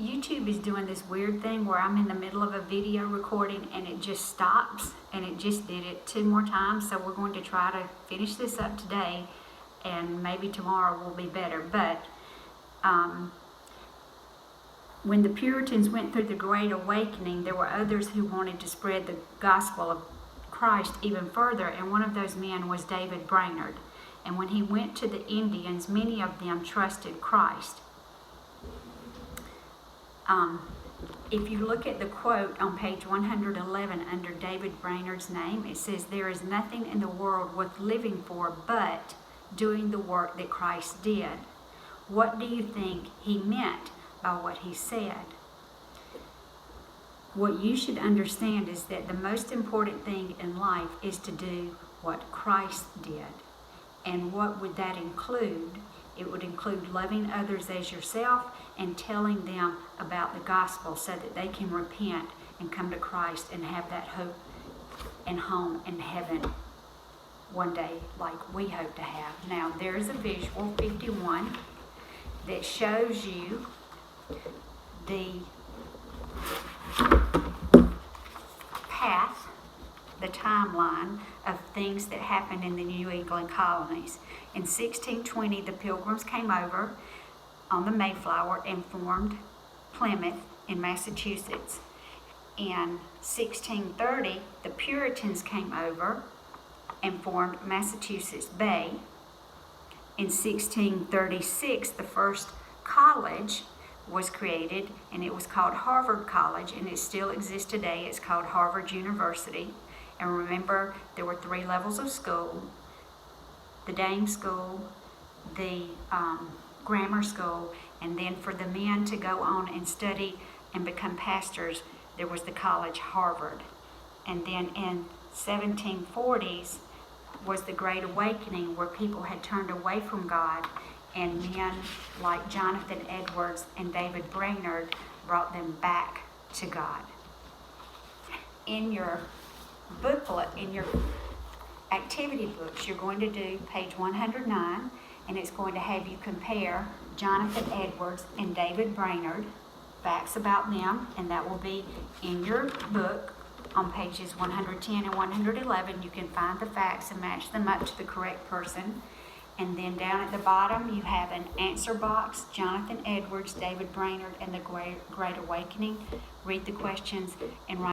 YouTube is doing this weird thing where I'm in the middle of a video recording and it just stops, and it just did it 2 more times. So we're going to try to finish this up today, and maybe tomorrow will be better. But when the Puritans went through the Great Awakening, there were others who wanted to spread the gospel of Christ even further, and one of those men was David Brainerd. And when he went to the Indians, many of them trusted Christ. If you look at the quote on page 111 under David Brainerd's name, it says, "There is nothing in the world worth living for but doing the work that Christ did." What do you think he meant by what he said? What you should understand is that the most important thing in life is to do what Christ did. And what would that include? It would include loving others as yourself and telling them about the gospel so that they can repent and come to Christ and have that hope and home in heaven one day like we hope to have. Now, there's a visual 51 that shows you the path, the timeline of things that happened in the New England colonies. In 1620, the Pilgrims came over on the Mayflower and formed Plymouth in Massachusetts. In 1630, the Puritans came over and formed Massachusetts Bay. In 1636, the first college was created, and it was called Harvard College, and it still exists today. It's called Harvard University. And remember, there were 3 levels of school: the dame school, the grammar school, and then for the men to go on and study and become pastors, there was the college Harvard. And then in 1740s was the Great Awakening, where people had turned away from God, and men like Jonathan Edwards and David Brainerd brought them back to God. In your booklet, in your activity books, you're going to do page 109, and it's going to have you compare Jonathan Edwards and David Brainerd, facts about them, and that will be in your book on pages 110 and 111. You can find the facts and match them up to the correct person. And then down at the bottom, you have an answer box: Jonathan Edwards, David Brainerd, and the Great Awakening. Read the questions and write